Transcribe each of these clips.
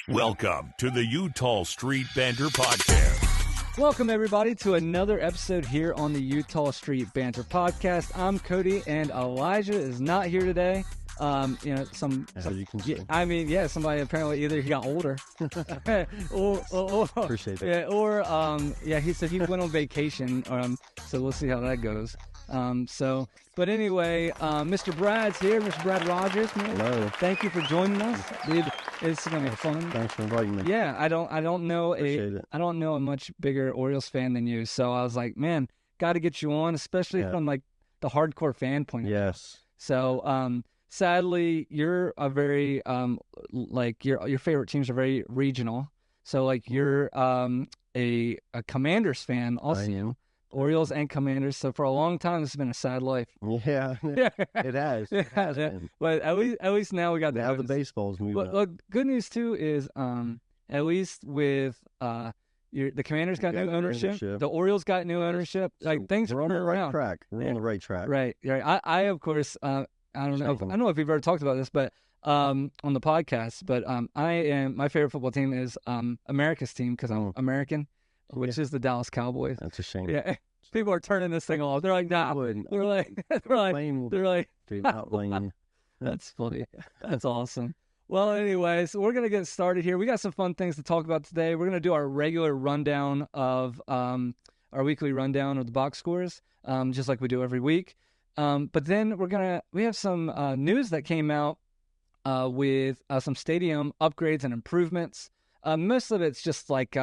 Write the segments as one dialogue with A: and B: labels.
A: Welcome to the Utah Street Banter Podcast.
B: Welcome, everybody, to another episode here on the Utah Street Banter Podcast. I'm Cody, and Elijah is not here today. As you can see. Somebody apparently either he got older, or
C: appreciate it.
B: Yeah, or he said he went on vacation. So we'll see how that goes. But anyway, Mr. Brad's here, Mr. Brad Rogers. Man.
C: Hello.
B: Thank you for joining us, dude. It's gonna be fun.
C: Thanks for inviting me.
B: Yeah, I don't know a much bigger Orioles fan than you, so I was like, man, got to get you on, especially from like the hardcore fan point of view.
C: Yes.
B: So, sadly, you're a very your favorite teams are very regional. So like you're a Commanders fan also.
C: I am.
B: Orioles and Commanders. So for a long time, this has been a sad life.
C: Yeah, it has. It has been.
B: But at least now we got
C: now the baseball's moving.
B: But look, good news too is at least with the Commanders got new ownership. The Orioles got new ownership. Like things
C: are on the right track. We're on the right track.
B: Right. I of course I don't know if we've ever talked about this, but on the podcast. But my favorite football team is America's team because I'm American. Which is the Dallas Cowboys.
C: That's a shame.
B: Yeah, people are turning this thing off. They're like, nah. They're like, that's funny. That's awesome. Well, anyways, we're gonna get started here. We got some fun things to talk about today. We're gonna do our regular rundown of our weekly rundown of the box scores, just like we do every week. But then we have some news that came out with some stadium upgrades and improvements. Most of it's just like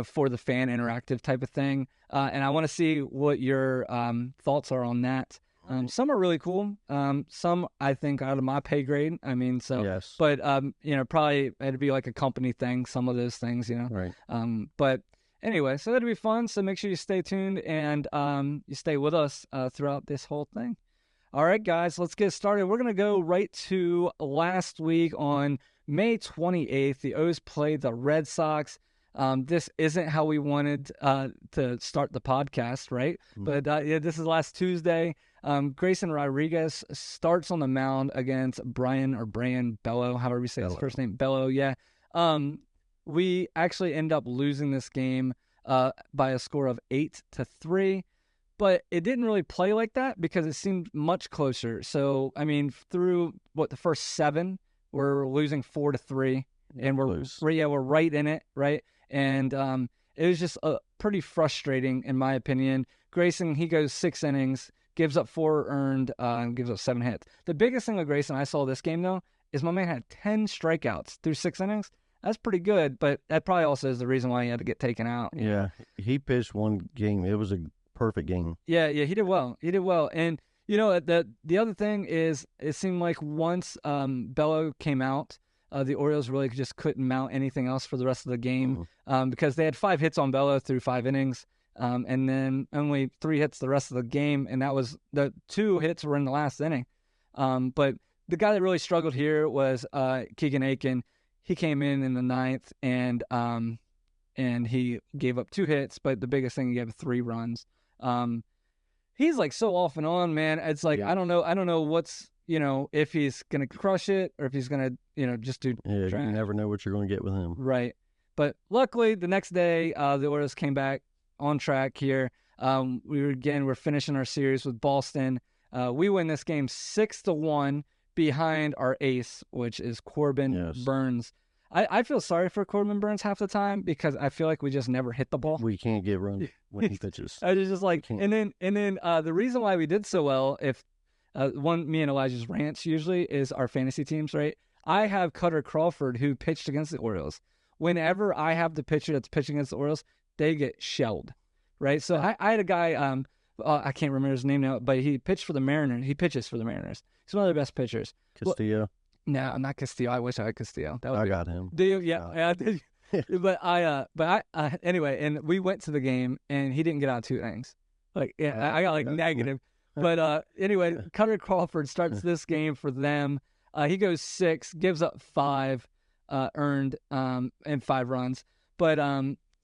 B: for the fan interactive type of thing. And I want to see what your thoughts are on that. Some are really cool. Some I think out of my pay grade.
C: Yes.
B: But probably it'd be like a company thing. Some of those things,
C: Right.
B: But anyway, so that'd be fun. So make sure you stay tuned and you stay with us throughout this whole thing. All right, guys, let's get started. We're gonna go right to last week on May 28th. The O's played the Red Sox. This isn't how we wanted to start the podcast, right? Mm-hmm. But this is last Tuesday. Grayson Rodriguez starts on the mound against Brian Bello, however you say his first name, Bello. Yeah. We actually end up losing this game by a score of 8-3, but it didn't really play like that because it seemed much closer. So through the first 7, we're losing 4-3, and we're right in it, right? And it was just pretty frustrating, in my opinion. Grayson, he goes 6 innings, gives up 4 earned, and gives up 7 hits. The biggest thing with Grayson I saw this game, though, is my man had 10 strikeouts through 6 innings. That's pretty good, but that probably also is the reason why he had to get taken out.
C: Yeah, he pitched one game. It was a perfect game.
B: Yeah, he did well. And, the other thing is it seemed like once Bello came out, the Orioles really just couldn't mount anything else for the rest of the game because they had 5 hits on Bello through 5 innings, and then only 3 hits the rest of the game, and that was the 2 hits were in the last inning. But the guy that really struggled here was Keegan Aiken. He came in the 9th, and he gave up 2 hits, but the biggest thing, he gave 3 runs. He's like so off and on, man. It's like I don't know what's if he's gonna crush it or if he's gonna just do
C: you never know what you're going to get with him.
B: Right. But luckily the next day the Orioles came back on track here. We're finishing our series with Boston. We win this game 6-1 behind our ace, which is Corbin Burns. I feel sorry for Corbin Burns half the time because I feel like we just never hit the ball.
C: We can't get runs when he pitches.
B: I was just like, and then the reason why we did so well, me and Elijah's rants usually is our fantasy teams, right? I have Cutter Crawford, who pitched against the Orioles. Whenever I have the pitcher that's pitching against the Orioles, they get shelled, right? So I had a guy, I can't remember his name now, but he pitched for the Mariners. He pitches for the Mariners. He's one of their best pitchers.
C: Castillo?
B: No, I'm not Castillo. I wish I had Castillo.
C: I got him.
B: Do you? Yeah, I did. But anyway, and we went to the game, and he didn't get out 2 innings. I got negative. But anyway, Cutter Crawford starts this game for them. He goes 6, gives up 5 earned and 5 runs. But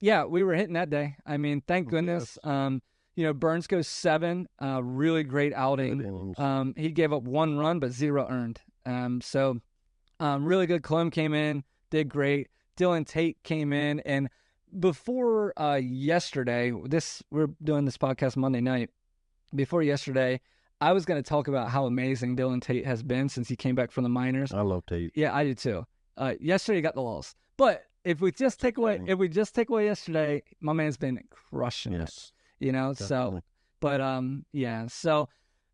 B: we were hitting that day. Thank goodness. Burns goes 7, really great outing. He gave up 1 run but 0 earned. So really good. Clem came in, did great. Dylan Tate came in, and before yesterday, we're doing this podcast Monday night. Before yesterday, I was going to talk about how amazing Dylan Tate has been since he came back from the minors.
C: I love Tate.
B: Yeah, I do too. Yesterday he got the loss, but if we just take away yesterday, my man's been crushing it. You know,
C: definitely.
B: so, but yeah. So,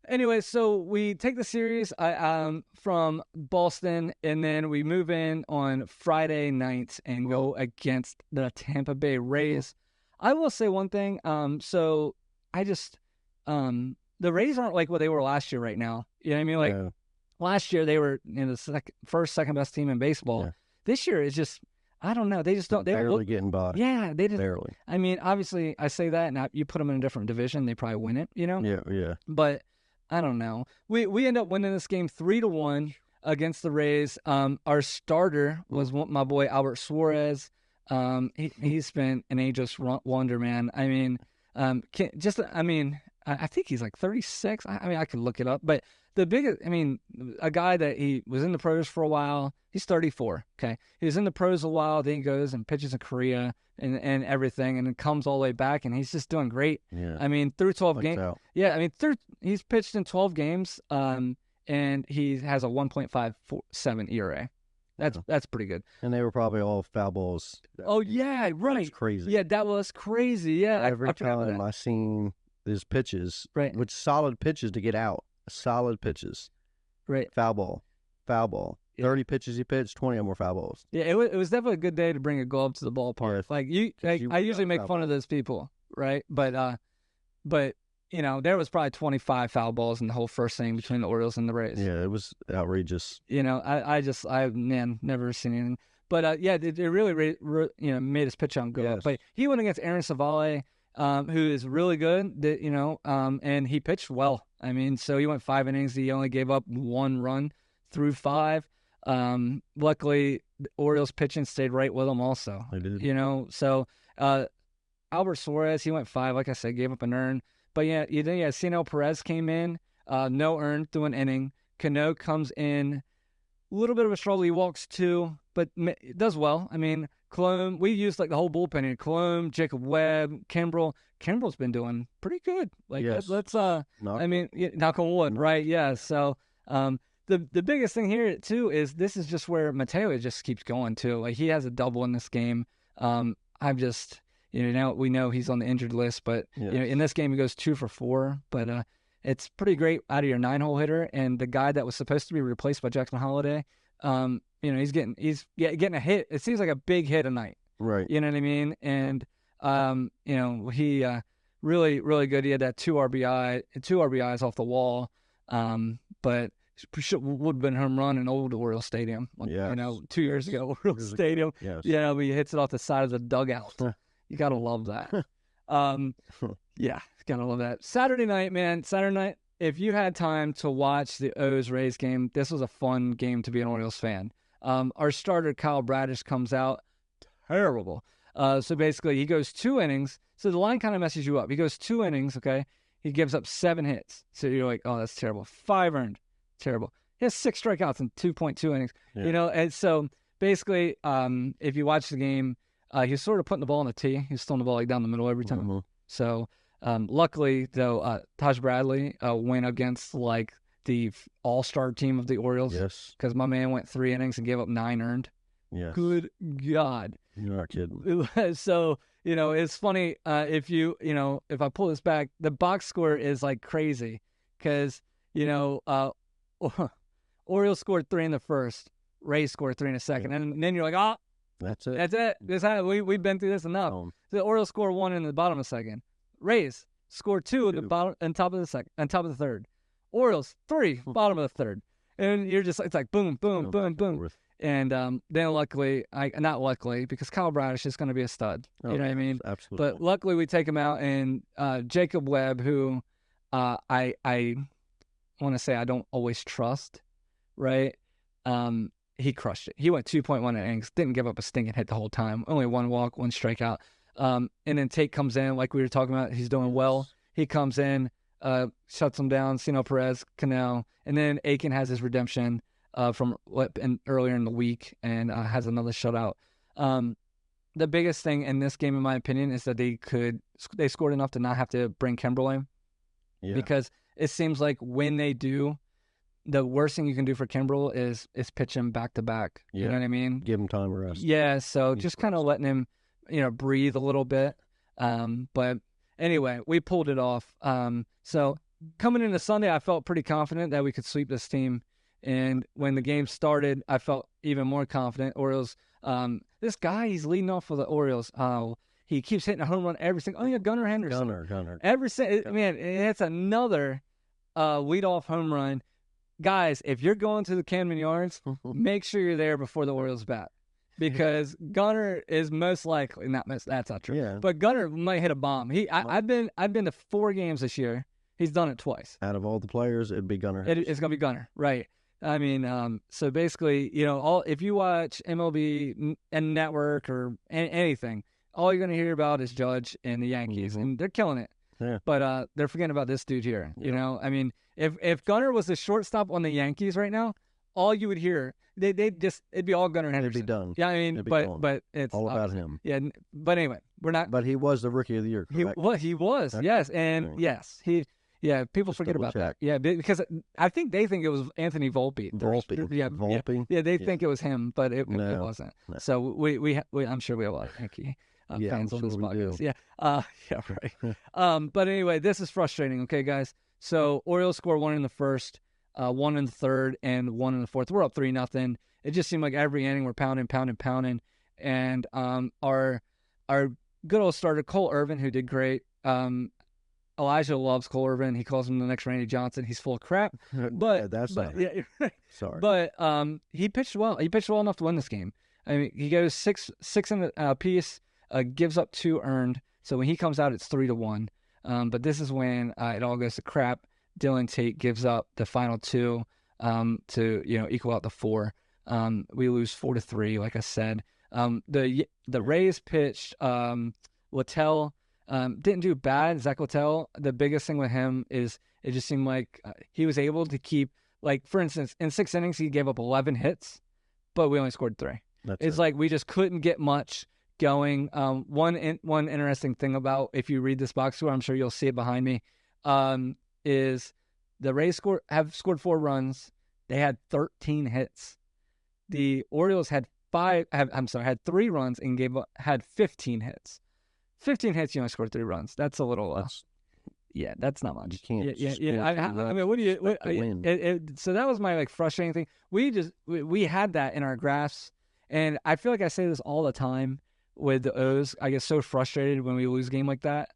B: anyway, so we take the series from Boston, and then we move in on Friday night and go against the Tampa Bay Rays. I will say one thing. So I just the Rays aren't like what they were last year right now. You know what I mean? Like last year they were the second best team in baseball.
C: Yeah.
B: This year is just, I don't know. They just don't. They
C: barely getting by.
B: Yeah, they just
C: barely.
B: I mean, obviously, I say that, and you put them in a different division, they probably win it. You know?
C: Yeah.
B: But I don't know. We end up winning this game 3-1 against the Rays. Our starter was my boy Albert Suarez. He's been an ageless wonder, man. I mean, I think he's like 36. I mean, I could look it up, but the biggest, a guy that he was in the pros for a while. He's 34. Okay, he was in the pros a while. Then he goes and pitches in Korea and everything, and then comes all the way back, and he's just doing great.
C: Yeah.
B: I mean, through 12 games. Yeah, I mean, he's pitched in 12 games. And he has a 1.57 ERA. That's pretty good.
C: And they were probably all foul balls.
B: Oh yeah, right.
C: That's crazy.
B: Yeah, that was crazy. Yeah,
C: Every time I seen his pitches,
B: right,
C: with solid pitches to get out, solid pitches,
B: right,
C: foul ball. Yeah. 30 pitches he pitched, 20 of them were foul balls.
B: Yeah, it was definitely a good day to bring a glove to the ballpark. Yes. I usually make fun of those people, right? But you know, there was probably 25 foul balls in the whole first inning between the Orioles and the Rays.
C: Yeah, it was outrageous.
B: You know, man, never seen anything. But yeah, it really made his pitch on go up. But he went against Aaron Savale, who is really good. And he pitched well. I mean, so he went 5 innings. He only gave up 1 run through 5. Luckily, the Orioles pitching stayed right with him also.
C: They did.
B: You know, so Albert Suarez, he went 5. Like I said, gave up an earn. But yeah, Cianel Perez came in, no earned through an inning. Cano comes in, a little bit of a struggle. He walks 2, but does well. I mean, Cologne, we used like the whole bullpen here. Cologne, Jacob Webb, Kimbrel. Kimbrel's been doing pretty good. Like, let's knock on wood, right? Yeah. So, the biggest thing here too is this is just where Mateo just keeps going too. Like, he has a double in this game. Now we know he's on the injured list, but in this game he goes 2 for 4. But it's pretty great out of your 9-hole hitter, and the guy that was supposed to be replaced by Jackson Holiday, he's getting a hit. It seems like a big hit a night,
C: right?
B: You know what I mean? And he really, really good. He had that 2 RBIs off the wall, but would have been home run in old Orioles Stadium, 2 years ago, Orioles Stadium.
C: Yes.
B: Yeah, he hits it off the side of the dugout. You gotta love that. Gotta love that. Saturday night, if you had time to watch the O's-Rays game, this was a fun game to be an Orioles fan. Our starter, Kyle Bradish, comes out terrible. So basically, he goes 2 innings. So the line kind of messes you up. He goes 2 innings, okay? He gives up 7 hits. So you're like, oh, that's terrible. 5 earned. Terrible. He has 6 strikeouts in 2.2 innings. Yeah. And so basically, if you watch the game, he's sort of putting the ball on the tee. He's throwing the ball like down the middle every time. Mm-hmm. So luckily, though, Taj Bradley went against like the all-star team of the Orioles.
C: Yes.
B: Because my man went 3 innings and gave up 9 earned.
C: Yes.
B: Good God.
C: You're not kidding.
B: So, it's funny if I pull this back, the box score is like crazy because, Orioles scored 3 in the first, Rays scored 3 in the second, and then you're like, oh,
C: that's it.
B: That's it. We've been through this enough. The Orioles score 1 in the bottom of the second. Rays score 2 at the bottom and top of the second, and top of the third. Orioles 3, bottom of the third, and you're just it's like boom, boom, boom, boom. And then luckily, not luckily, because Kyle Bradish is going to be a stud. You know what I mean?
C: Absolutely.
B: But luckily, we take him out, and Jacob Webb, who I want to say I don't always trust, right? He crushed it. He went 2.1 innings, didn't give up a stinking hit the whole time. Only 1 walk, 1 strikeout. And then Tate comes in, like we were talking about. He's doing well. He comes in, shuts him down. Cianel Perez, Cano, and then Aiken has his redemption. from earlier in the week, and has another shutout. The biggest thing in this game, in my opinion, is that they scored enough to not have to bring Kimbrel in. Yeah. Because it seems like when they do, the worst thing you can do for Kimbrel is pitch him back to back. Yeah. You know what I mean?
C: Give him time to rest.
B: Yeah, so just kind of letting him, breathe a little bit. But anyway, we pulled it off. So coming into Sunday, I felt pretty confident that we could sweep this team. And when the game started, I felt even more confident. Orioles, this guy, he's leading off for the Orioles. He keeps hitting a home run every single. Oh yeah, Gunnar Henderson.
C: Gunnar.
B: Man, it's another leadoff home run. Guys, if you're going to the Camden Yards, make sure you're there before the Orioles bat, because Gunnar is most likely that's not true. Yeah. But Gunnar might hit a bomb. I've been to 4 games this year. He's done it twice.
C: Out of all the players, it'd be Gunnar.
B: It's gonna be Gunnar, right? I mean, so basically, if you watch MLB and Network or anything, all you're going to hear about is Judge and the Yankees, and they're killing it. Yeah. But they're forgetting about this dude here. Yeah. I mean, if Gunnar was the shortstop on the Yankees right now, all you would hear, it'd be all Gunnar Henderson.
C: It'd be done.
B: Yeah, I mean, but it's
C: all about him.
B: Yeah, but anyway, we're not.
C: But he was the Rookie of the Year. Correct?
B: He was. Yes, and yes, he. Yeah, people forget about that. Yeah, because I think they think it was Anthony Volpe.
C: Volpe.
B: Yeah, they think it was him, but it wasn't. No. So we I'm sure we have a lot of Yankee fans on this podcast. Yeah, right. But anyway, this is frustrating. Okay, guys. So Orioles score 1 in the first, 1 in the third, and 1 in the fourth. We're up 3-0. It just seemed like every inning we're pounding, and our good old starter Cole Irvin, who did great. Elijah loves Cole Irvin. He calls him the next Randy Johnson. He's full of crap. But
C: sorry.
B: But he pitched well. He pitched well enough to win this game. I mean, he goes six in the piece, gives up 2 earned. So when he comes out, it's 3-1. But this is when it all goes to crap. Dylan Tate gives up the final 2 to equal out the 4. We lose 4-3, like I said. The Rays pitched Littell. Didn't do bad. Zach Littell, the biggest thing with him is it just seemed like he was able to keep, like, for instance, in 6 innings, he gave up 11 hits, but we only scored 3. It's like we just couldn't get much going. One interesting thing about, if you read this box score, I'm sure you'll see it behind me, is the Rays have scored 4 runs. They had 13 hits. The Orioles had 3 runs and had 15 hits. 15 hits, you only scored 3 runs. That's a little, that's not much.
C: You can't.
B: Yeah. I mean, what do you? Win. So that was my frustrating thing. We had that in our graphs, and I feel like I say this all the time with the O's. I get so frustrated when we lose a game like that.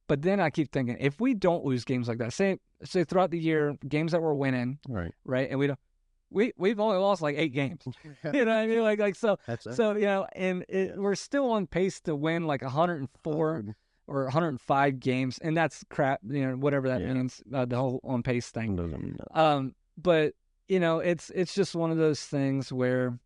B: But then I keep thinking, if we don't lose games like that, say throughout the year, games that we're winning, right, and we don't. We've only lost like 8 games. You know what I mean? Like so. And we're still on pace to win like 104 or 105 games, and that's crap. Whatever that means. The whole on pace thing.
C: Doesn't mean that.
B: But it's just one of those things where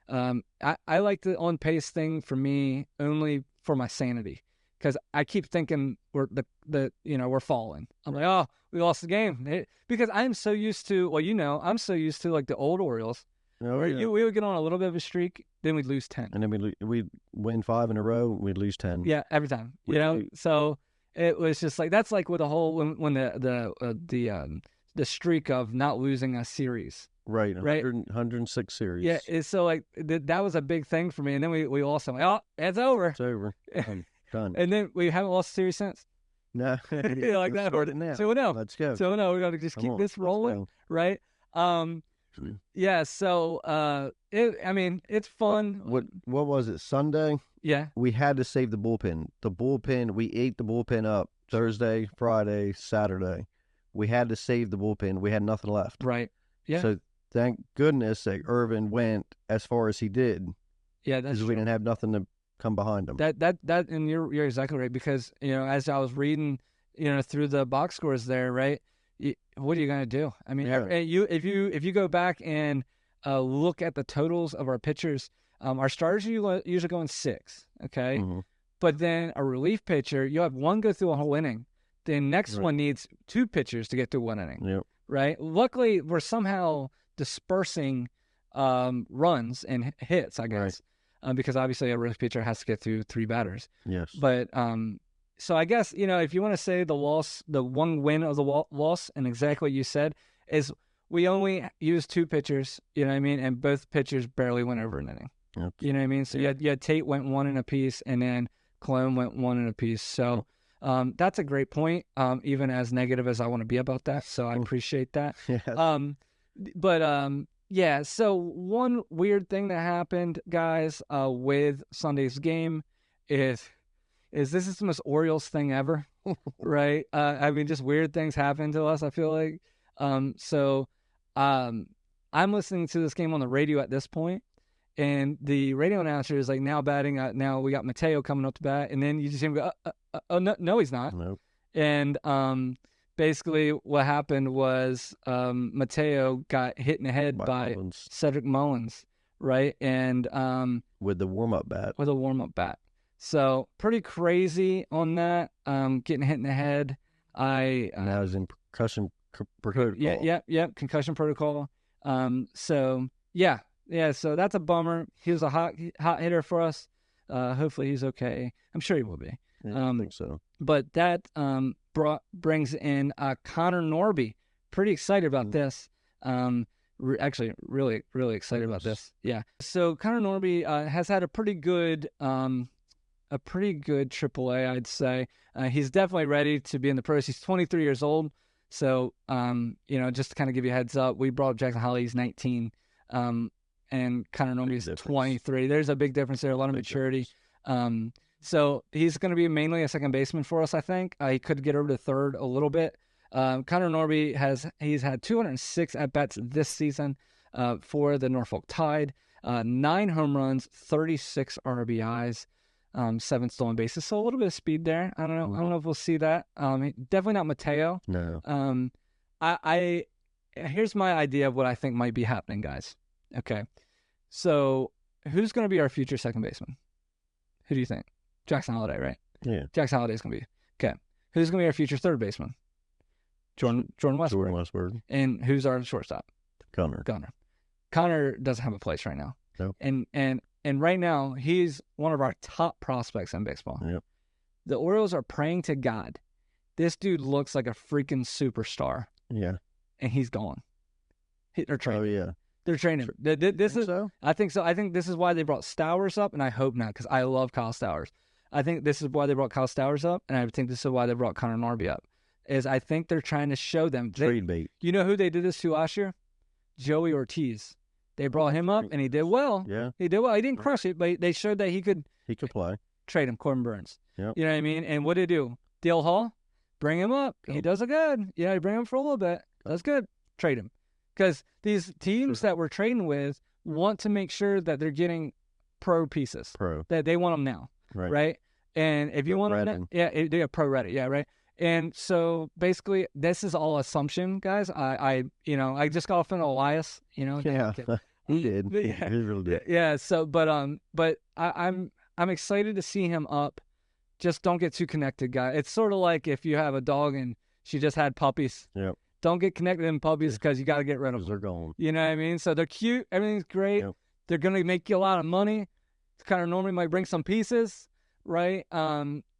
B: I like the on pace thing for me only for my sanity, because I keep thinking we're we're falling. I'm like, oh, we lost the game, because I'm so used to I'm so used to like the old Orioles. We would get on a little bit of a streak, then we'd lose 10,
C: and then we'd win 5 in a row, we'd lose 10.
B: Yeah, every time. So it was just like that's like with the whole when the streak of not losing a series.
C: Right, 106 series.
B: Yeah, so like that was a big thing for me, and then we also like, oh, it's over.
C: It's over. Done.
B: And then we haven't lost a series since.
C: No,
B: like that.
C: Start it now.
B: 2-0.
C: Let's go.
B: 2-0. We got to just keep this rolling, right? Yeah. So, it's fun.
C: What was it? Sunday.
B: Yeah.
C: We had to save the bullpen. We ate the bullpen up Thursday, Friday, Saturday. We had to save the bullpen. We had nothing left.
B: Right. Yeah.
C: So thank goodness that Irvin went as far as he did.
B: Yeah, that's true.
C: We didn't have nothing to come behind him.
B: That and you're exactly right, because as I was reading through the box scores there, right, what are you gonna do? I mean, if you go back and look at the totals of our pitchers, our starters usually go in 6, okay, but then a relief pitcher, you have one go through a whole inning, the next one needs 2 pitchers to get through 1 inning.
C: Yep.
B: Right. Luckily, we're somehow dispersing runs and hits, I guess, because obviously a relief pitcher has to get through 3 batters.
C: Yes.
B: But so I guess, if you want to say the one win of the loss, and exactly what you said, is we only used 2 pitchers, you know what I mean? And both pitchers barely went over an inning.
C: Yep.
B: You know what I mean? So you had Tate went 1 and a piece, and then Cologne went 1 and a piece. So that's a great point, even as negative as I want to be about that. So I appreciate that.
C: Yes.
B: Yeah, so one weird thing that happened, guys, with Sunday's game is this is the most Orioles thing ever, right? I mean, just weird things happen to us, I feel like. I'm listening to this game on the radio at this point, and the radio announcer is like, now batting, now we got Mateo coming up to bat, and then you just hear him go, oh, no, he's not.
C: Nope.
B: And basically what happened was Mateo got hit in the head by
C: Mullins.
B: Cedric Mullins, right? And
C: With the warm-up bat.
B: with a warm-up bat. So pretty crazy on that, getting hit in the head.
C: Now he's in concussion protocol.
B: Yeah, concussion protocol. So so that's a bummer. He was a hot hitter for us. Hopefully he's okay. I'm sure he will be.
C: Yeah, I think so.
B: But that brings in Connor Norby. Pretty excited about this. Actually, really, really excited about this. Yeah. So Connor Norby has had a pretty good AAA, I'd say. He's definitely ready to be in the pros. He's 23 years old. So, just to kind of give you a heads up, we brought up Jackson Holly. He's 19, and Connor Norby is 23. There's a big difference there, a lot of maturity. So he's going to be mainly a second baseman for us, I think. He could get over to third a little bit. Connor Norby he's had 206 at-bats this season for the Norfolk Tide, 9 home runs, 36 RBIs, 7 stolen bases. So a little bit of speed there. I don't know if we'll see that. Definitely not Mateo.
C: No.
B: Here's my idea of what I think might be happening, guys. Okay. So who's going to be our future second baseman? Who do you think? Jackson Holliday, right?
C: Yeah.
B: Jackson Holliday's going to be. Okay. Who's going to be our future third baseman? Jordan Westburg.
C: Jordan Westburg.
B: And who's our shortstop?
C: Gunner.
B: Connor doesn't have a place right now.
C: Nope.
B: And right now, he's one of our top prospects in baseball.
C: Yep.
B: The Orioles are praying to God. This dude looks like a freaking superstar.
C: Yeah.
B: And he's gone. They're training.
C: Oh, yeah.
B: They're training.
C: So?
B: I think so. I think this is why they brought Stowers up, and I hope not, because I love Kyle Stowers. I think this is why they brought Kyle Stowers up, and I think this is why they brought Connor Norby up. I think they're trying to show them.
C: Trade bait.
B: You know who they did this to last year? Joey Ortiz. They brought him up, and he did well.
C: Yeah.
B: He did well. He didn't crush it, but they showed that he could
C: play.
B: Trade him, Corbin Burns.
C: Yep.
B: You know what I mean? And what did he do? Dale Hall, bring him up. He does it good. Yeah, you bring him for a little bit. That's good. Trade him. Because these teams that we're trading with want to make sure that they're getting pro pieces. That they want them now. Right? And if you want them, they're pro ready. Yeah, right? And so basically, this is all assumption, guys. I just got off on Elias.
C: Yeah, he did.
B: Yeah.
C: He really did.
B: Yeah. So, but I'm excited to see him up. Just don't get too connected, guys. It's sort of like if you have a dog and she just had puppies.
C: Yep.
B: Don't get connected in puppies because you got to get rid of them.
C: They're gone.
B: You know what I mean? So they're cute. Everything's great. Yep. They're going to make you a lot of money. Kind of normally might bring some pieces, right?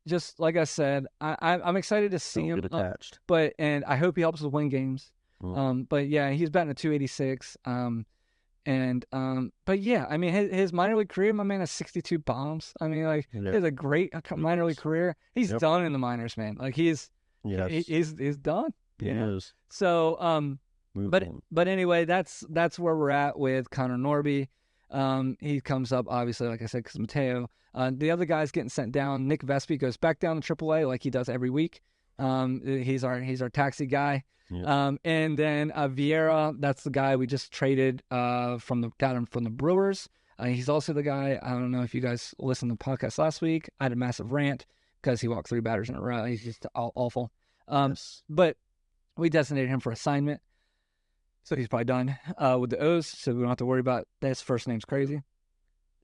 B: Just like I said, I'm excited to see him
C: attached.
B: And I hope he helps us win games. But yeah, he's batting at 286. But yeah, I mean, his minor league career, my man has 62 bombs. I mean, like, he has a great minor league career. He's done in the minors, man. Like, he's done.
C: He is.
B: So, but anyway, that's where we're at with Connor Norby. He comes up, obviously, like I said, because Mateo. The other guy's getting sent down. Nick Vespi goes back down to AAA like he does every week. He's our taxi guy. Yep. And then Vieira, that's the guy we just traded from the Brewers. He's also the guy, I don't know if you guys listened to the podcast last week. I had a massive rant because he walked 3 batters in a row. He's just awful. But we designated him for assignment. So he's probably done with the O's, so we don't have to worry about that. His first name's crazy.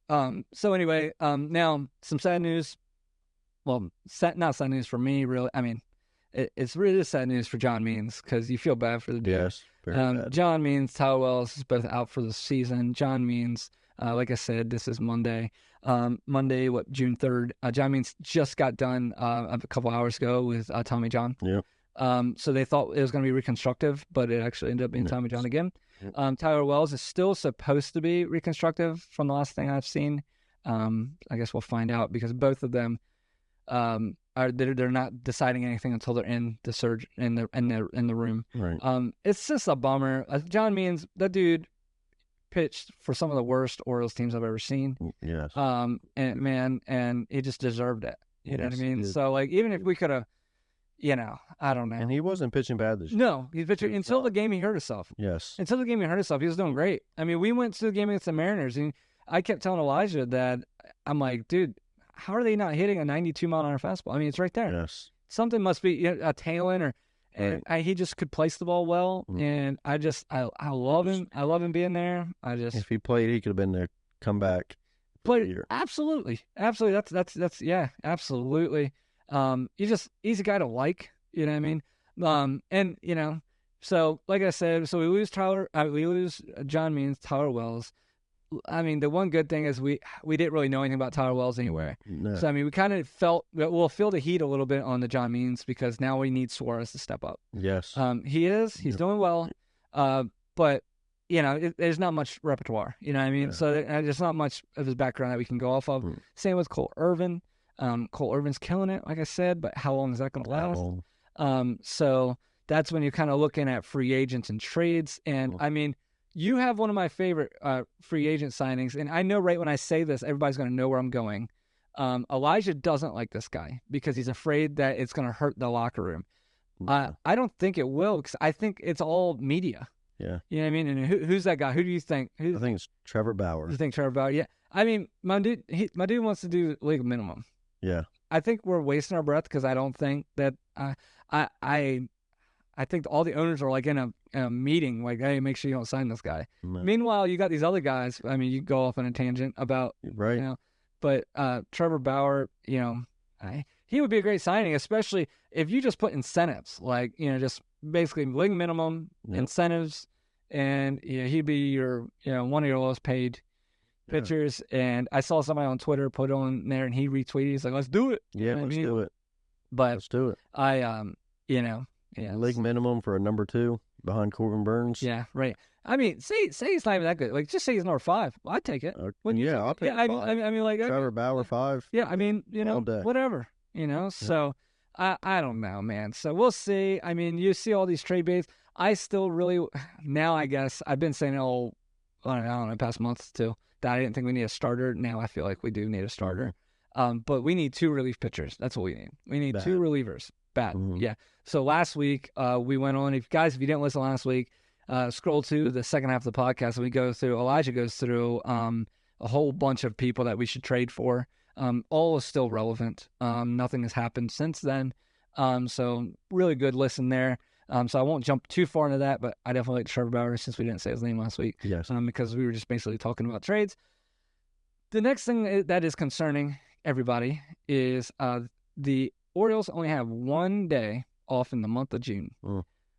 B: So anyway, now some sad news. Well, not sad news for me, really. I mean, it's really sad news for John Means because you feel bad for the dude.
C: Yes, very bad.
B: John Means, Tyler Wells is both out for the season. John Means, like I said, this is Monday. Monday, June 3rd. John Means just got done a couple hours ago with Tommy John.
C: Yep.
B: So they thought it was going to be reconstructive, but it actually ended up being Tommy John again. Tyler Wells is still supposed to be reconstructive from the last thing I've seen. I guess we'll find out because both of them they're not deciding anything until they're in the surge in the room.
C: Right.
B: It's just a bummer. John Means, that dude pitched for some of the worst Orioles teams I've ever seen.
C: Yes.
B: And he just deserved it. You know what I mean? So like, even if we could have, I don't know.
C: And he wasn't pitching bad this year.
B: No, he's pitching until the game he hurt himself.
C: Yes.
B: Until the game he hurt himself, he was doing great. I mean, we went to the game against the Mariners, and I kept telling Elijah that I'm like, dude, how are they not hitting a 92-mile-an-hour fastball? I mean, it's right there.
C: Yes.
B: Something must be a tail in, or
C: Right.
B: he just could place the ball well, and I love him. I love him being there.
C: If he played, he could have been there. Come back.
B: Absolutely. That's yeah, absolutely. He's a guy to like. You know what I mean? And so like I said, so we lose John Means, Tyler Wells. I mean, the one good thing is we didn't really know anything about Tyler Wells anyway.
C: No.
B: So, I mean, we kind of we'll feel the heat a little bit on the John Means because now we need Suarez to step up.
C: Yes.
B: He's doing well, but, there's not much repertoire, you know what I mean? Yeah. So there's not much of his background that we can go off of. Same with Cole Irvin. Cole Irvin's killing it, like I said, but how long is that going to last? So that's when you're kind of looking at free agents and trades. And, I mean, you have one of my favorite free agent signings, and I know right when I say this, everybody's going to know where I'm going. Elijah doesn't like this guy because he's afraid that it's going to hurt the locker room. I don't think it will because I think it's all media.
C: Yeah.
B: You know what I mean? And who's that guy? Who do you think?
C: I think it's Trevor Bauer.
B: You think Trevor Bauer? Yeah. I mean, my dude wants to do league minimum.
C: Yeah.
B: I think we're wasting our breath because I don't think that I think all the owners are like in a meeting, like, hey, make sure you don't sign this guy. No. Meanwhile, you got these other guys. I mean, you go off on a tangent about,
C: right.
B: But Trevor Bauer, he would be a great signing, especially if you just put incentives, like, just basically league minimum incentives, and he'd be your, one of your lowest paid pitchers. And I saw somebody on Twitter put on there, and he retweeted. He's like, let's do it.
C: Yeah, let's do it.
B: But
C: let's do it.
B: Yeah,
C: league minimum for a number 2 behind Corbin Burns.
B: Yeah, right. I mean, say he's not even that good. Like, just say he's number 5. Well, I'd take it.
C: I'll take it.
B: I mean, like
C: Trevor Bauer 5.
B: Yeah, I mean, whatever. So I don't know, man. So we'll see. I mean, you see all these trade baits. I still really now. I guess I've been saying I don't know, past months too, that I didn't think we need a starter. Now I feel like we do need a starter. But we need 2 relief pitchers. That's what we need. We need 2 relievers. Bad. Yeah. So last week, we went on. If you didn't listen last week, scroll to the second half of the podcast, and Elijah goes through a whole bunch of people that we should trade for. All is still relevant. Nothing has happened since then. So really good listen there. So I won't jump too far into that, but I definitely like Trevor Bauer since we didn't say his name last week.
C: Yes.
B: Because we were just basically talking about trades. The next thing that is concerning everybody is the Orioles only have 1 day off in the month of June.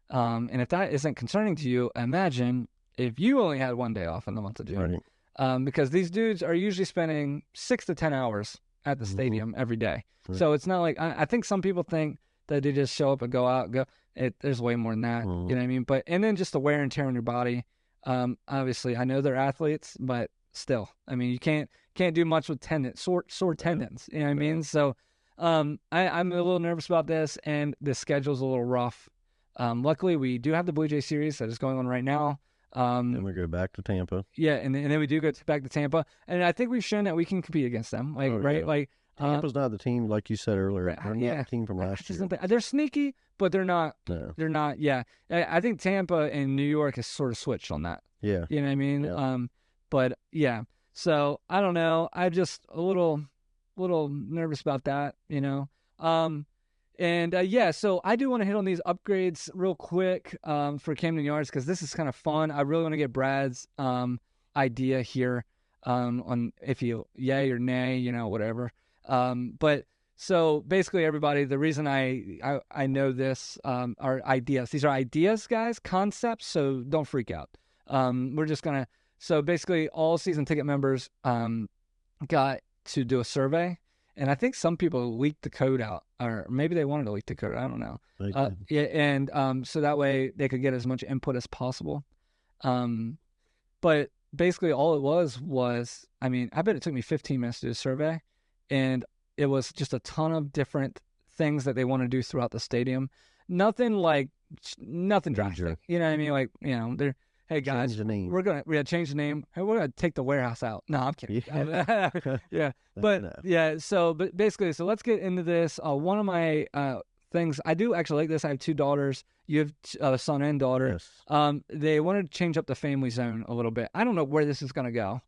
B: And if that isn't concerning to you, imagine if you only had 1 day off in the month of June. Right. Because these dudes are usually spending 6 to 10 hours at the stadium every day. Right. So it's not like, I think some people think that they just show up and go out. There's way more than that. You know what I mean? And then just the wear and tear on your body. Obviously, I know they're athletes, but still, I mean, you can't do much with sore tendons. You know what I mean? So I'm a little nervous about this, and the schedule's a little rough. Luckily, we do have the Blue Jay series that is going on right now.
C: Then we go back to Tampa.
B: Yeah, and then we do go back to Tampa, and I think we've shown that we can compete against them. Right? Yeah. Like
C: Tampa's not the team like you said earlier. They're not the team from last year.
B: They're sneaky, but they're not.
C: No.
B: They're not. Yeah, I think Tampa and New York has sort of switched on that.
C: Yeah,
B: you know what I mean.
C: Yeah.
B: But yeah. So I don't know. I'm just a little nervous about that. So I do want to hit on these upgrades real quick for Camden Yards because this is kind of fun. I really want to get Brad's idea here on if you yay or nay, whatever. But So basically, everybody, the reason I know this are ideas. These are ideas, guys, concepts. So don't freak out. We're just gonna. So basically, all season ticket members got to do a survey, and I think some people leaked the code out, or maybe they wanted to leak the code. I don't know. Yeah, and so that way they could get as much input as possible. But basically, all it was, I mean, I bet it took me 15 minutes to do a survey, and it was just a ton of different things that they want to do throughout the stadium. Nothing drastic. You know what I mean? Like, they're, hey guys,
C: Change the name.
B: we're gonna change the name. Hey, we're gonna take the warehouse out. No, I'm kidding. Yeah. But basically, so let's get into this. One of my things, I do actually like this. I have 2 daughters. You have a son and daughter.
C: Yes.
B: They wanted to change up the family zone a little bit. I don't know where this is gonna go.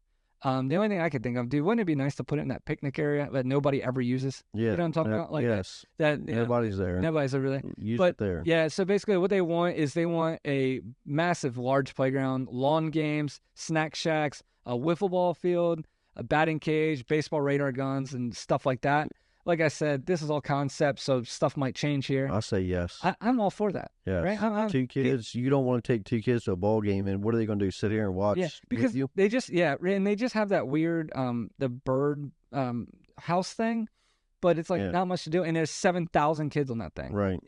B: The only thing I could think of, dude, wouldn't it be nice to put it in that picnic area that nobody ever uses?
C: Yeah.
B: You know what I'm talking about? Like
C: yes.
B: that
C: Nobody's there.
B: Nobody's ever there.
C: Use
B: But
C: it there.
B: yeah, so basically what they want is a massive, large playground, lawn games, snack shacks, a wiffle ball field, a batting cage, baseball radar guns, and stuff like that. Like I said, this is all concepts, so stuff might change here.
C: I say yes.
B: I'm all for that.
C: Yes.
B: Right?
C: 2 kids. You don't want to take 2 kids to a ball game, and what are they going to do? Sit here and watch?
B: Yeah, because
C: with you?
B: they just and they just have that weird the bird house thing, but it's like not much to do, and there's 7,000 kids on that thing,
C: Right.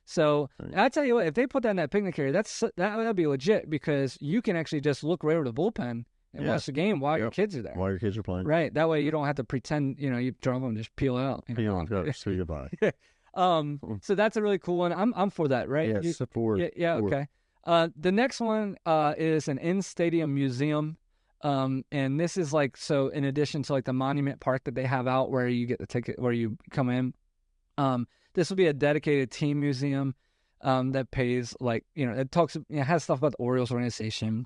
B: So
C: Right.
B: I tell you what, if they put that in that picnic area, that'd be legit, because you can actually just look right over the bullpen and watch the game while your kids are there.
C: While your kids are playing.
B: Right. That way you don't have to pretend, you drove them and just peel out.
C: Peel on, go, say goodbye.
B: So that's a really cool one. I'm for that, right?
C: Yes, forward.
B: Yeah, okay. The next one is an in-stadium museum. And this is like, so in addition to like the Monument Park that they have out where you get the ticket, where you come in, this will be a dedicated team museum that pays like, it has stuff about the Orioles organization,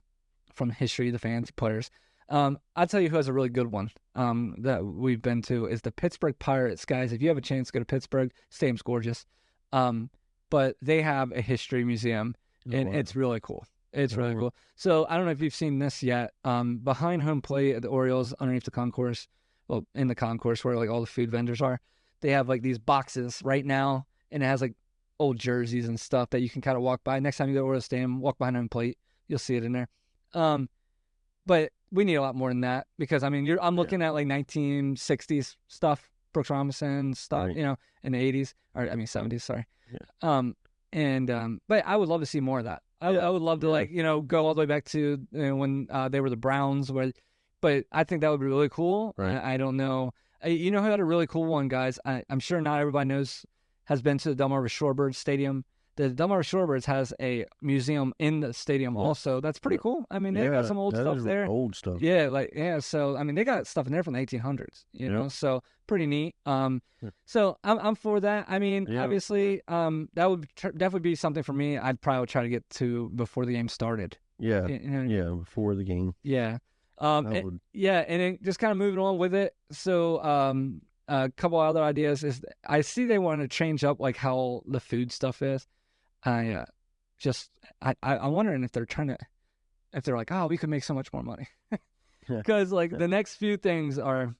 B: from history, the fans, players. I'll tell you who has a really good one that we've been to is the Pittsburgh Pirates. Guys, if you have a chance to go to Pittsburgh, stadium's gorgeous. But they have a history museum, and it's really cool. It's really cool. So I don't know if you've seen this yet. Behind home plate at the Orioles, underneath the concourse, well, in the concourse where like all the food vendors are, they have like these boxes right now, and it has like old jerseys and stuff that you can kind of walk by. Next time you go to Orioles Stadium, walk behind home plate, you'll see it in there. But we need a lot more than that, because I mean, I'm looking at like 1960s stuff, Brooks Robinson stuff,
C: Right.
B: In the 80s, or I mean 70s, sorry.
C: Yeah.
B: But I would love to see more of that. I would love to like, go all the way back to when they were the Browns, but I think that would be really cool.
C: Right.
B: I don't know. You know who had a really cool one, guys? I'm sure not everybody has been to the Delmarva Shorebirds Stadium. The Delmarva Shorebirds has a museum in the stadium also. That's pretty cool. I mean, they got some old stuff there.
C: Old stuff.
B: Yeah, so I mean, they got stuff in there from the 1800s, so pretty neat. So I'm for that. I mean, obviously, that would definitely be something for me. I'd probably try to get to before the game started.
C: Yeah. Before the game.
B: Yeah. And then just kind of moving on with it. So, a couple other ideas is I see they want to change up like how the food stuff is. I'm wondering if they're like, oh, we could make so much more money, because like the next few things are a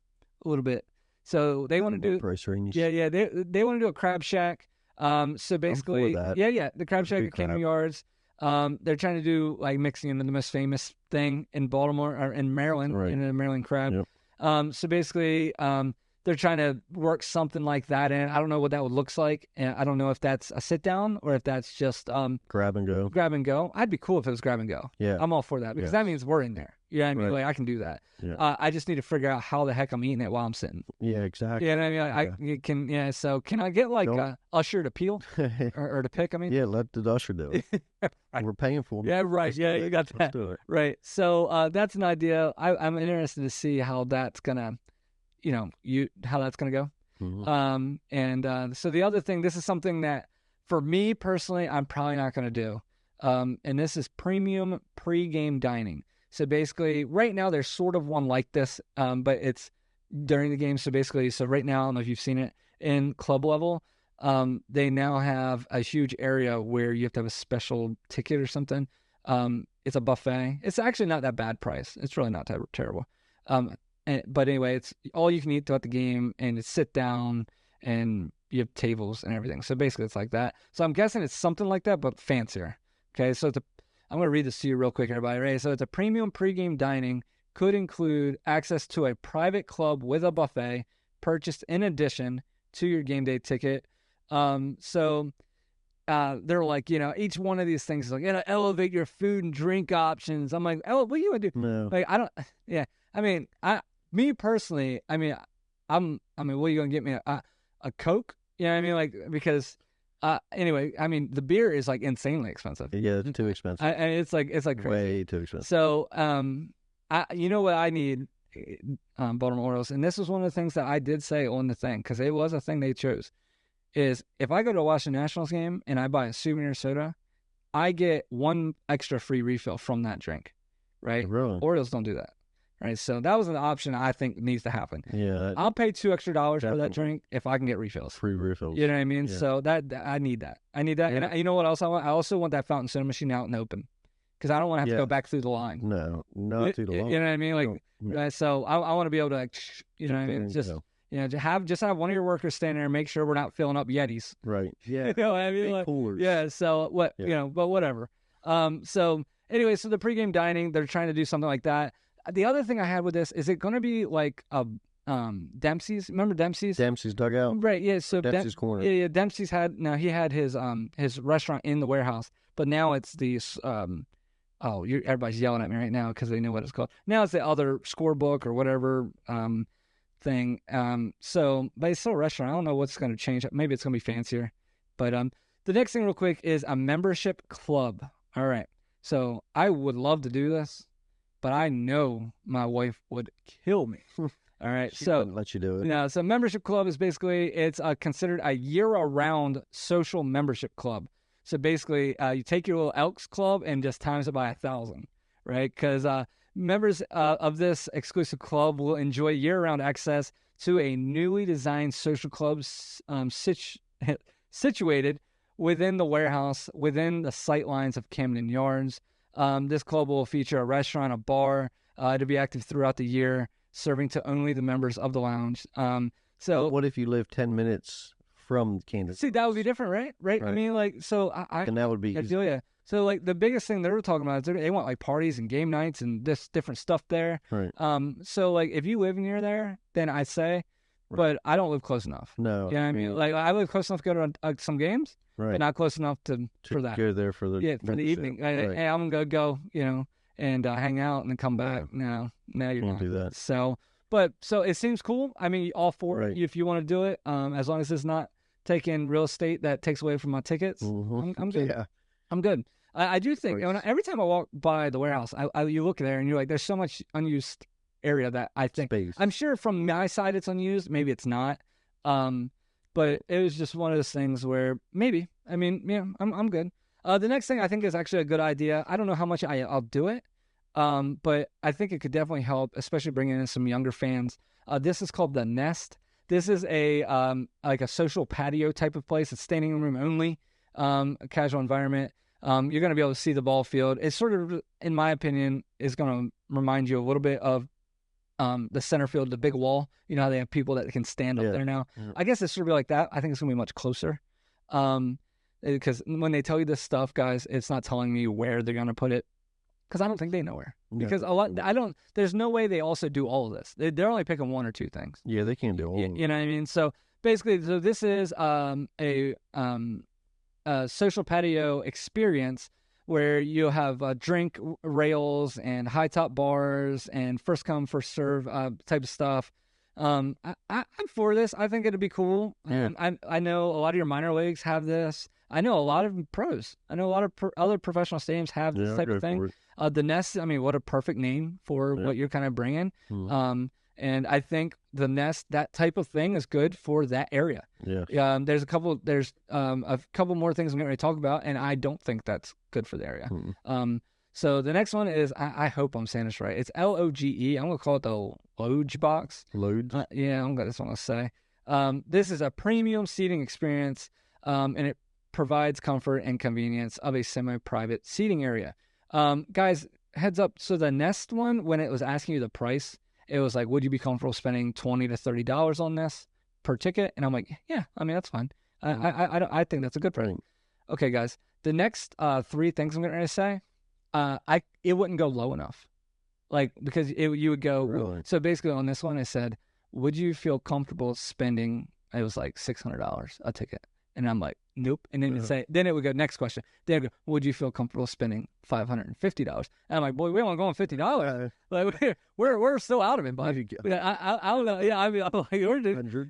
B: little bit. So they want to do
C: price range.
B: Yeah. They want to do a crab shack. So basically, the crab shack at Camden Yards. They're trying to do like mixing in the most famous thing in Baltimore or in Maryland, in the Maryland crab.
C: Yep.
B: So basically, they're trying to work something like that in. I don't know what that would look like. And I don't know if that's a sit down or if that's just
C: grab and go.
B: Grab and go. I'd be cool if it was grab and go.
C: Yeah.
B: I'm all for that, because that means we're in there. You know what I mean?
C: Right.
B: Like I can do that.
C: Yeah.
B: I just need to figure out how the heck I'm eating it while I'm sitting.
C: Yeah, exactly.
B: You know what I mean? So can I get like a usher to peel or to pick? I mean,
C: yeah, let the usher do it.
B: Right.
C: We're paying for them.
B: Yeah, right. You got that.
C: Let's do it.
B: Right. So that's an idea. I'm interested to see how that's gonna, how that's gonna go.
C: Mm-hmm.
B: So the other thing, this is something that for me personally, I'm probably not gonna do. And this is premium pre-game dining. So basically, right now there's sort of one like this, but it's during the game. So basically, right now, I don't know if you've seen it in club level. They now have a huge area where you have to have a special ticket or something. It's a buffet. It's actually not that bad price. It's really not that terrible. But anyway, it's all you can eat throughout the game, and it's sit down, and you have tables and everything. So basically it's like that. So I'm guessing it's something like that, but fancier. Okay, so I'm going to read this to you real quick, everybody. Right? So it's a premium pregame dining, could include access to a private club with a buffet purchased in addition to your game day ticket. So they're like, each one of these things is like, elevate your food and drink options. I'm like, oh, what are you going to do?
C: No.
B: Like, I don't, yeah. I mean, me personally, what are you going to get me? A Coke? You know what I mean? Like, because, anyway, the beer is like insanely expensive.
C: Yeah, it's too expensive.
B: And it's like crazy.
C: Way too expensive.
B: So, you know what I need, Baltimore Orioles, and this was one of the things that I did say on the thing, because it was a thing they chose, is if I go to a Washington Nationals game and I buy a souvenir soda, I get one extra free refill from that drink, right?
C: Really?
B: Orioles don't do that, right? So that was an option I think needs to happen.
C: Yeah.
B: I'll pay $2 extra for that drink if I can get refills.
C: Free refills.
B: You know what I mean?
C: Yeah.
B: So that I need that. Yeah. And you know what else I want? I also want that fountain soda machine out and open, because I don't want to have to go back through the line.
C: No, not through the line.
B: You know what I mean? Like,
C: No.
B: so I want to be able to, you know what I mean? Just, have one of your workers stand there and make sure we're not filling up Yetis.
C: Right. Yeah.
B: You know what I mean? Like,
C: coolers.
B: yeah. So but whatever. So anyway, so the pregame dining, they're trying to do something like that. The other thing I had with this, is it going to be like a Dempsey's? Remember Dempsey's?
C: Dempsey's dugout.
B: Right. Yeah. So
C: Dempsey's corner.
B: Yeah. Dempsey's he had his restaurant in the warehouse, but now it's these everybody's yelling at me right now because they know what it's called. Now it's the other scorebook or whatever thing. But it's still a restaurant. I don't know what's going to change. Maybe it's going to be fancier. But the next thing real quick is a membership club. All right. So I would love to do this, but I know my wife would kill me. All right.
C: She
B: so
C: wouldn't let you do it.
B: No. So membership club is basically, it's considered a year-round social membership club. So basically, you take your little Elks club and just times it by 1,000, right? Because members of this exclusive club will enjoy year-round access to a newly designed social club situated within the warehouse, within the sight lines of Camden Yards. This club will feature a restaurant, a bar, to be active throughout the year, serving to only the members of the lounge. So
C: what if you live 10 minutes from Camden?
B: See, that would be different, right? Right. I mean, like, so
C: and that would be.
B: I feel yeah. So like the biggest thing they were talking about is they want like parties and game nights and this different stuff there.
C: Right.
B: So like if you live near there, then I say, but I don't live close enough.
C: No.
B: You know what I mean? Like I live close enough to go to some games,
C: right,
B: but not close enough for that.
C: Go there for the
B: for the evening.
C: Right.
B: Hey, I'm gonna go, and hang out and then come back. No, you're
C: Can't
B: not.
C: do that.
B: So it seems cool. I mean, all for it if you want to do it. As long as it's not taking real estate that takes away from my tickets, I'm good.
C: Yeah.
B: I'm good. I do think every time I walk by the warehouse, you look there and you're like, there's so much unused area that I think
C: Space.
B: I'm sure from my side it's unused. Maybe it's not. But it was just one of those things where maybe. I mean, yeah, I'm good. The next thing I think is actually a good idea. I don't know how much I'll do it, but I think it could definitely help, especially bringing in some younger fans. This is called The Nest. This is a like a social patio type of place. It's standing room only, a casual environment. You're going to be able to see the ball field. It's sort of, in my opinion, is going to remind you a little bit of the center field, the big wall. You know how they have people that can stand up there now? Yeah. I guess it's sort of like that. I think it's going to be much closer. Because when they tell you this stuff, guys, it's not telling me where they're going to put it. Because I don't think they know where. Because there's no way they also do all of this. They're only picking one or two things.
C: Yeah, they can't do all of it.
B: You know what I mean? So basically, this is a social patio experience where you'll have drink rails and high top bars and first come, first serve type of stuff. I'm for this. I think it'd be cool.
C: Yeah.
B: I know a lot of your minor leagues have this. I know a lot of pros. I know a lot of other professional stadiums have this type of thing. The Nest, I mean, what a perfect name for what you're kind of bringing. Mm-hmm. And I think the Nest, that type of thing, is good for that area. Yeah. There's a couple more things I'm going to talk about, and I don't think that's good for the area. Mm-hmm. So the next one is, I hope I'm saying this right. It's LOGE. I'm going to call it the Loge box.
C: Loge?
B: Yeah, that's what I'm going to say. This is a premium seating experience, and it provides comfort and convenience of a semi-private seating area. Guys, heads up. So the Nest one, when it was asking you the price, it was like, would you be comfortable spending $20 to $30 on this? per ticket, and I'm like, yeah, I mean that's fine. I think that's a good price.
C: Right.
B: Okay, guys, the next 3 things I'm going to say, it wouldn't go low enough, like because you would go.
C: Really?
B: So basically, on this one, I said, would you feel comfortable spending? It was like $600 a ticket, and I'm like, nope. And then it would go next question. Then it would go, would you feel comfortable spending $550? And I'm like, boy, we only going $50. Like we're still out of it, bud. I don't know. Yeah, I mean,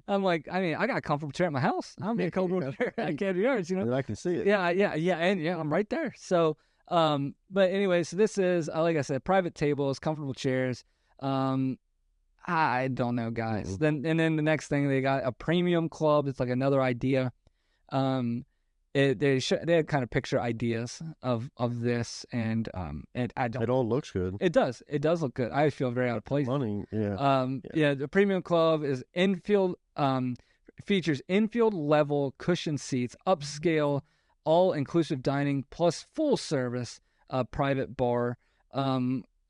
B: I'm like, I mean, I got a comfortable chair at my house. I'm in a comfortable chair at Camden Yards,
C: And I can see it.
B: Yeah, and I'm right there. So, but anyway, so this is like I said, private tables, comfortable chairs. I don't know, guys. Then the next thing, they got a premium club. It's like another idea. They kind of picture ideas of this, and I don't.
C: It all looks good.
B: It does look good. I feel very out of place.
C: Money, yeah.
B: The premium club is infield. Features infield level cushion seats, upscale, all inclusive dining, plus full service private bar.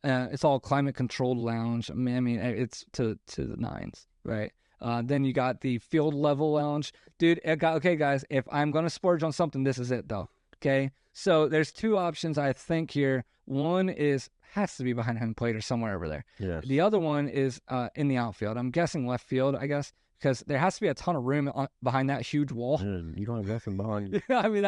B: It's all climate controlled lounge. I mean, it's to the nines, right? Then you got the field level lounge, dude. Okay, guys, if I'm gonna splurge on something, this is it though. Okay, so there's 2 options I think here. One has to be behind home plate or somewhere over there.
C: Yes.
B: The other one is in the outfield. I'm guessing left field, I guess, because there has to be a ton of room behind that huge wall.
C: You don't have nothing behind you.
B: I mean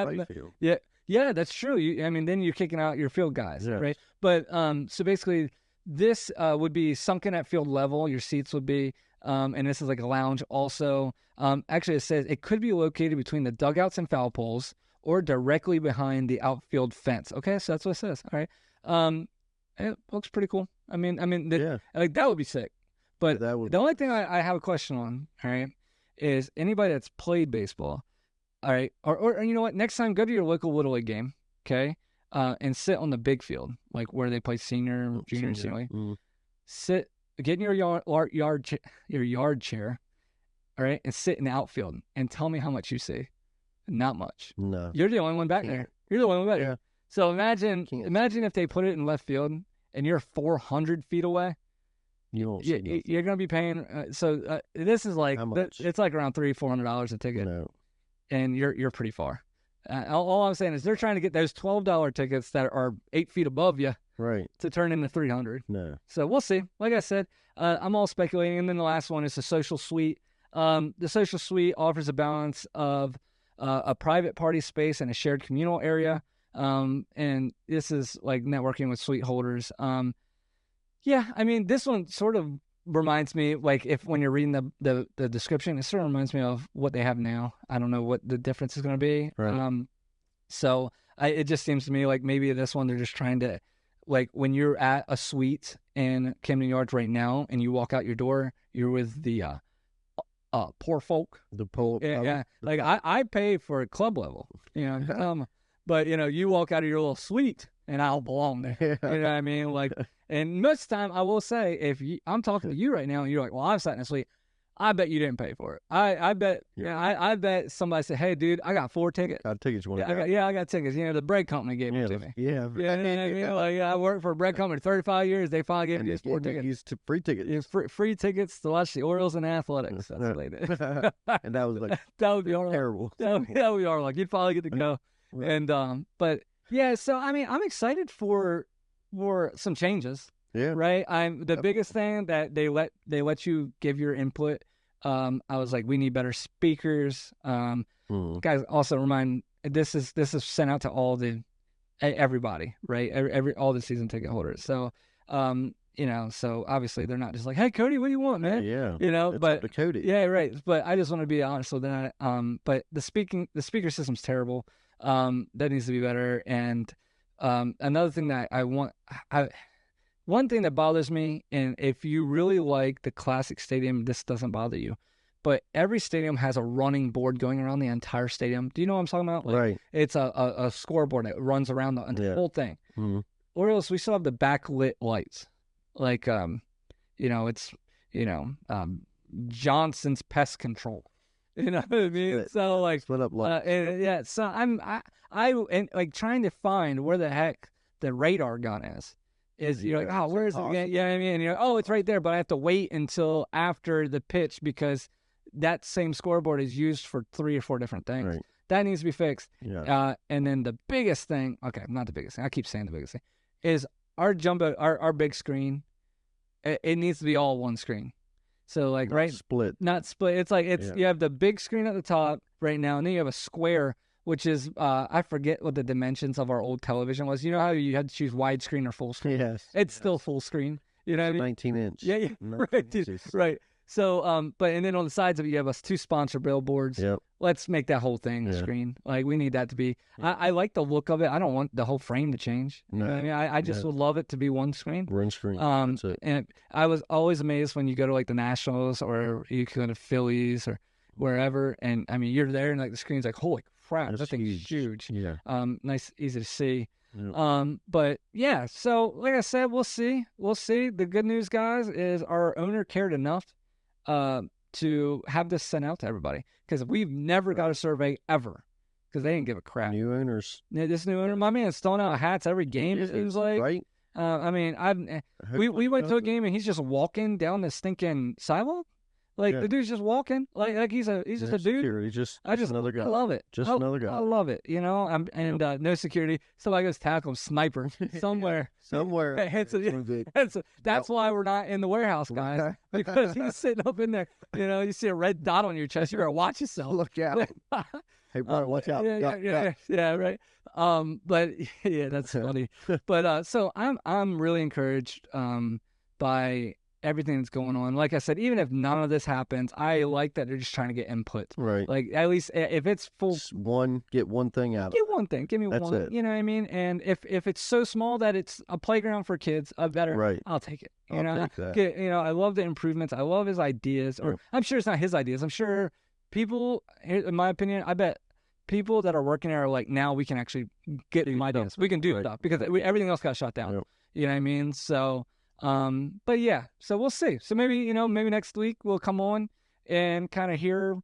B: Yeah, that's true. I mean, then you're kicking out your field guys, right? But so basically, this would be sunken at field level. Your seats would be, and this is like a lounge also. Actually, it says it could be located between the dugouts and foul poles or directly behind the outfield fence. Okay, so that's what it says. All right, it looks pretty cool. I mean, like that would be sick. But the only thing I have a question on, all right, is anybody that's played baseball. All right, or you know what? Next time, go to your local Little League game, okay, and sit on the big field, like where they play senior, junior, and senior league. Sit, get in your yard chair, all right, and sit in the outfield and tell me how much you see. Not much.
C: No,
B: you're the only one back there. You're the only one back there. So imagine if they put it in left field and you're 400 feet away. You're gonna be paying. This is like it's like around $300-$400 a ticket.
C: No.
B: And you're pretty far. All I'm saying is they're trying to get those $12 tickets that are 8 feet above you,
C: right,
B: to turn into 300.
C: No.
B: So we'll see. Like I said, I'm all speculating. And then the last one is the social suite. The social suite offers a balance of a private party space and a shared communal area. And this is like networking with suite holders. Yeah, I mean, this one sort of reminds me, like, when you're reading the description, it sort of reminds me of what they have now. I don't know what the difference is going to be.
C: Right.
B: So it just seems to me like maybe this one they're just trying to, like, when you're at a suite in Camden Yards right now and you walk out your door, you're with the poor folk.
C: The poor.
B: Yeah. Like I pay for a club level, but you walk out of your little suite and I'll belong there. You know what I mean? Like. And most of the time, I will say, I'm talking to you right now, and you're like, "Well, I've sat in a suite. I bet you didn't pay for it. I bet. Yeah. I bet somebody said, "Hey, dude, I got 4 tickets.
C: Got tickets. You want
B: I got tickets. The bread company gave them to me.
C: Yeah.
B: I worked for a bread company 35 years. They finally gave me these 4 tickets.
C: Used to free tickets.
B: Free tickets to watch the Orioles and athletics. That's what they did.
C: And that was like
B: that would be
C: terrible.
B: That would be our luck. You'd finally get to go. And but yeah, so I mean, I'm excited for some changes.
C: Yeah.
B: Right. The biggest thing that they let you give your input. I was like, we need better speakers. Guys, also remind this is sent out to all everybody, right? All the season ticket holders. So, so obviously they're not just like, hey, Cody, what do you want, man?
C: Yeah.
B: But
C: to Cody.
B: Yeah, right. But I just want to be honest with that. But the speaker system's terrible. That needs to be better. And another thing that one thing that bothers me, and if you really like the classic stadium, this doesn't bother you, but every stadium has a running board going around the entire stadium. Do you know what I'm talking about? Like,
C: right.
B: It's a scoreboard that runs around the whole thing. Mm-hmm. Orioles, we still have the backlit lights. Like, it's, Johnson's Pest Control. You know what I mean? So, like,
C: split up lights.
B: So I'm trying to find where the heck the radar gun is. You're like, oh, where is it again? Yeah, I mean, and you're like, oh, it's right there, but I have to wait until after the pitch because that same scoreboard is used for 3 or 4 different things.
C: Right.
B: That needs to be fixed.
C: Yeah.
B: And then the biggest thing, okay, not the biggest thing, I keep saying the biggest thing, is our big screen. It needs to be all one screen. So like,
C: Not split.
B: Not split. It's like you have the big screen at the top right now, and then you have a square, which is I forget what the dimensions of our old television was. You know how you had to choose widescreen or full screen?
C: Yes.
B: It's still full screen. You know what I mean?
C: 19 inch.
B: Yeah, right, dude, right. So, and then on the sides of it, you have us 2 sponsor billboards.
C: Yep.
B: Let's make that whole thing screen. Like, we need that to be. I like the look of it. I don't want the whole frame to change.
C: No.
B: You know what I mean, I just would love it to be one screen.
C: One screen. That's it.
B: And I was always amazed when you go to like the Nationals or you go to Phillies or wherever, and I mean, you're there and like the screen's like, holy crap, that thing's huge.
C: Yeah.
B: Nice, easy to see.
C: Yeah.
B: But yeah, so like I said, we'll see. The good news, guys, is our owner cared enough to have this sent out to everybody, because we've never got a survey ever, because they didn't give a crap.
C: New owners.
B: Yeah, this new owner, my man's throwing out hats every game. It seems like.
C: Right.
B: I mean, we went to a game and he's just walking down the stinking sidewalk. Like the dude's just walking, like he's just a dude.
C: He's just another guy.
B: I love it.
C: Just another guy.
B: I love it. You know, no security. Somebody goes tackle him, sniper somewhere. That's why we're not in the warehouse, guys, because he's sitting up in there. You know, you see a red dot on your chest. You better watch yourself.
C: Look out. Hey, Brian, watch out.
B: Yeah, right. But yeah, that's funny. But so I'm really encouraged by everything that's going on. Like I said, even if none of this happens, I like that they're just trying to get input.
C: Right.
B: Like, at least if it's full,
C: get one thing out of it.
B: Get one thing. Give me
C: that's
B: one.
C: It.
B: You know what I mean? And if it's so small that it's a playground for kids,
C: right.
B: I'll take it.
C: I'll take that.
B: You know, I love the improvements. I love his ideas. Or I'm sure it's not his ideas. I'm sure people, in my opinion, I bet people that are working there are like, now we can actually get some ideas. We can do stuff, because everything else got shut down.
C: Yep.
B: You know what I mean? So, but yeah, so we'll see. So maybe next week we'll come on and kind of hear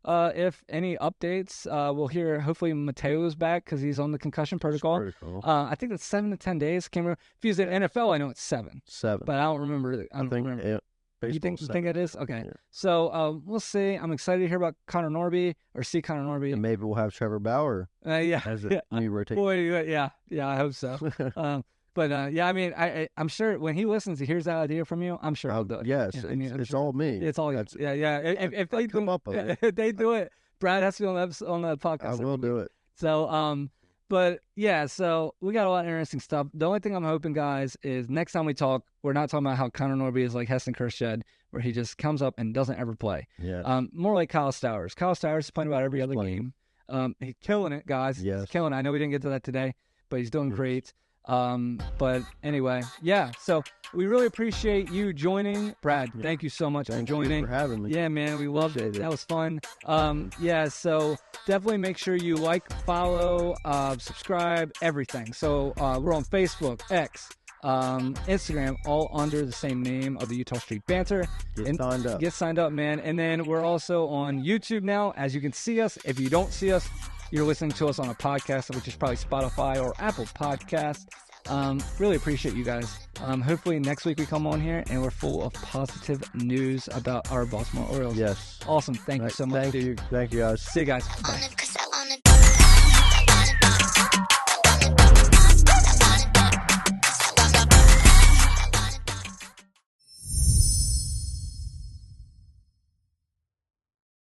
B: if any updates. We'll hear, hopefully Mateo's back, because he's on the concussion protocol. I think it's 7 to 10 days. Can't remember. If he's in NFL, I know it's 7. But I don't remember. I don't remember. You think it is? Okay. Yeah. So we'll see. I'm excited to hear about Connor Norby, or see Connor Norby.
C: And maybe we'll have Trevor Bauer.
B: As
C: a new rotation.
B: Boy, yeah, I hope so. But yeah, I mean, I'm sure when he listens, he hears that idea from you. I'm sure he'll do it.
C: Yes, it's all me.
B: It's all yeah. If they
C: come up with it,
B: if they do it, Brad has to be on the podcast.
C: I will do it.
B: So but yeah, so we got a lot of interesting stuff. The only thing I'm hoping, guys, is next time we talk, we're not talking about how Connor Norby is like Heston Kjerstad, where he just comes up and doesn't ever play.
C: Yeah.
B: More like Kyle Stowers. Kyle Stowers is playing about every other game. He's killing it, guys.
C: Yes.
B: He's killing it. I know we didn't get to that today, but he's doing great. But anyway, yeah, so we really appreciate you joining. Brad, thank you so much for joining.
C: Thank you for having me.
B: Yeah, man, we loved it. That was fun. Yeah, so definitely make sure you like, follow, subscribe, everything. So we're on Facebook, X, Instagram, all under the same name of the Utah Street Banter. Get signed up, man. And then we're also on YouTube now, as you can see us. If you don't see us, you're listening to us on a podcast, which is probably Spotify or Apple Podcast. Really appreciate you guys. Hopefully next week we come on here and we're full of positive news about our Baltimore Orioles.
C: Yes.
B: Awesome. Thank you so much.
C: Thank you guys.
B: See you guys. Bye.